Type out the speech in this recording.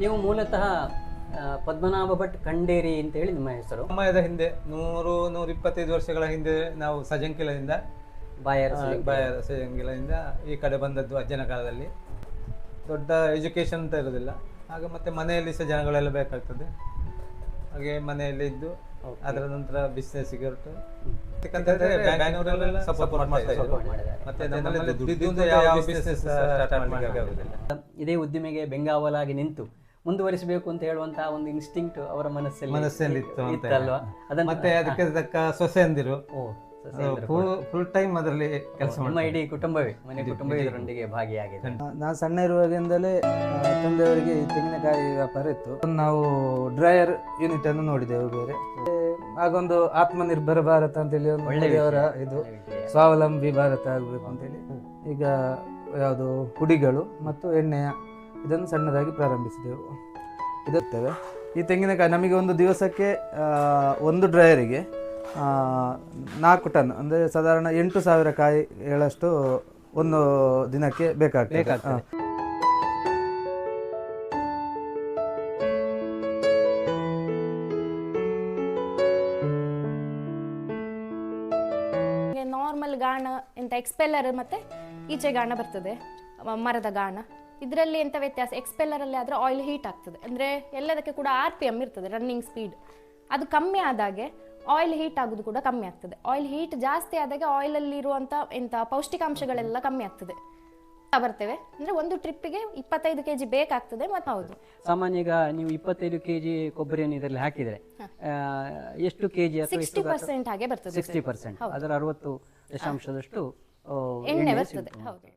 ನೀವು ಮೂಲತಃ ಪದ್ಮನಾಭ ಭಟ್ ಖಂಡೇರಿ ಅಂತ ಹೇಳಿ ನಿಮ್ಮ ಹೆಸರು. ಸಮಯದ ಹಿಂದೆ 100-125 ವರ್ಷಗಳ ಹಿಂದೆ ನಾವು ಸಜಂಕಿಲದಿಂದ ಬಾಯರ್ ಸಜಂಕಿಲದಿಂದ ಈ ಕಡೆ ಬಂದದ್ದು ಅಜ್ಜನ ಕಾಲದಲ್ಲಿ. ದೊಡ್ಡ ಎಜುಕೇಶನ್ ಅಂತ ಇರೋದಿಲ್ಲ. ಆಗ ಮತ್ತೆ ಮನೆಯಲ್ಲಿ ಸಹ ಜನಗಳೆಲ್ಲ ಬೇಕಾಗ್ತದೆ, ಹಾಗೆ ಮನೆಯಲ್ಲಿ ಇದ್ದು ಅದರ ನಂತರ ಬಿಸ್ನೆಸ್ಗೆ ಹೊರಟು ಬ್ಯಾಂಗ್ಳೂರಲ್ಲೆಲ್ಲ ಸಪೋರ್ಟ್ ಮಾಡ್ತಾ ಇದ್ರು. ಮತ್ತೆ ನಮ್ಮಲ್ಲಿ ದುಡಿದು ಯಾವ ಬಿಸ್ನೆಸ್ ಸ್ಟಾರ್ಟ್ ಮಾಡಲಿಕ್ಕೆ ಆಗುದಿಲ್ಲ. ಇದೇ ಉದ್ದಿಮೆಗೆ ಬೆಂಗಾವಲಾಗಿ ನಿಂತು ಮುಂದುವರಿಸಬೇಕು ಅಂತ ಹೇಳುವಂತಹ ಒಂದು ಇನ್ಸ್ಟಿಂಕ್ಟ್ ಅವರ ಮನಸ್ಸಲ್ಲಿ ಇತ್ತಲ್ವಾ? ಮತ್ತೆ ಅದಕ್ಕೆ ತಕ್ಕ ಸೊಸೆಯಂದಿರು ಫುಲ್ ಟೈಮ್ ಅದರಲ್ಲಿ ಕೆಲಸ ಮಾಡಿ ಇಡೀ ಕುಟುಂಬವೇ ಮನೆ ಕುಟುಂಬ ಇದರೊಂದಿಗೆ ಭಾಗಿಯಾಗಿದೆ. ನಾನು ಸಣ್ಣ ಇರುವಾಗಿಂದಲೇ ತಂದೆಯವರಿಗೆ ಈ ತೆಂಗಿನಕಾಯಿ ವ್ಯಾಪಾರ ಇತ್ತು. ನಾವು ಡ್ರೈಯರ್ ಯೂನಿಟ್ ಅನ್ನು ನೋಡಿದೆವು ಬೇರೆ. ಆಗೊಂದು ಆತ್ಮನಿರ್ಭರ ಭಾರತ ಅಂತೇಳಿ ಒಳ್ಳೆಯವರ ಇದು ಸ್ವಾವಲಂಬಿ ಭಾರತ ಆಗಬೇಕು ಅಂತೇಳಿ ಈಗ ಯಾವುದು ಹುಡಿಗಳು ಮತ್ತು ಎಣ್ಣೆಯ ಇದನ್ನು ಸಣ್ಣದಾಗಿ ಪ್ರಾರಂಭಿಸಿದೆವು. ಇದುತ್ತೇವೆ ಈ ತೆಂಗಿನಕಾಯಿ ನಮಗೆ ಒಂದು ದಿವಸಕ್ಕೆ ಒಂದು ಡ್ರೈಯರಿಗೆ 4 ಟನ್ ಅಂದರೆ ಸಾಧಾರಣ 8,000 ಕಾಯಿಗಳಷ್ಟು ಒಂದು ದಿನಕ್ಕೆ ಬೇಕಾಗ್ತದೆ. ನಾರ್ಮಲ್ ಗಾಣ ಎಂತ ಎಕ್ಸ್ಪೆಲ್ಲರ್ ಮತ್ತೆ ಈಚೆ ಗಾಣ ಬರ್ತದೆ, ಮರದ ಗಾಣ. ಇದರಲ್ಲಿ ಎಂತ ವ್ಯತ್ಯಾಸ, ಎಕ್ಸ್ಪೆಲ್ಲರಲ್ಲಿ ಆದರೆ ಆಯಿಲ್ ಹೀಟ್ ಆಗ್ತದೆ, ಅಂದರೆ ಎಲ್ಲದಕ್ಕೆ ಕೂಡ RPM ಇರ್ತದೆ, ರನ್ನಿಂಗ್ ಸ್ಪೀಡ್. ಅದು ಕಮ್ಮಿ ಆದಾಗೆ ಆಯಿಲ್ ಹೀಟ್ ಆಗೋದು ಕೂಡ ಕಮ್ಮಿ ಆಗ್ತದೆ. ಆಯಿಲ್ ಹೀಟ್ ಜಾಸ್ತಿ ಆದಾಗ ಆಯಿಲಲ್ಲಿ ಇರುವಂಥ ಎಂಥ ಪೌಷ್ಟಿಕಾಂಶಗಳೆಲ್ಲ ಕಮ್ಮಿ ಆಗ್ತದೆ. ಬರ್ತೇವೆ ಅಂದರೆ ಒಂದು ಟ್ರಿಪ್ಪಿಗೆ 25 kg ಬೇಕಾಗ್ತದೆ. ಮತ್ತು ಹೌದು, ಸಾಮಾನ್ಯ ಈಗ ನೀವು 25 kg ಕೊಬ್ಬರಿಯನ್ನು ಇದರಲ್ಲಿ ಹಾಕಿದರೆ ಎಷ್ಟು kg? 60% ಹಾಗೆ ಬರ್ತದೆ. 60%, ಅದರ 60% ಎಣ್ಣೆ ಬರ್ತದೆ. ಹೌದು.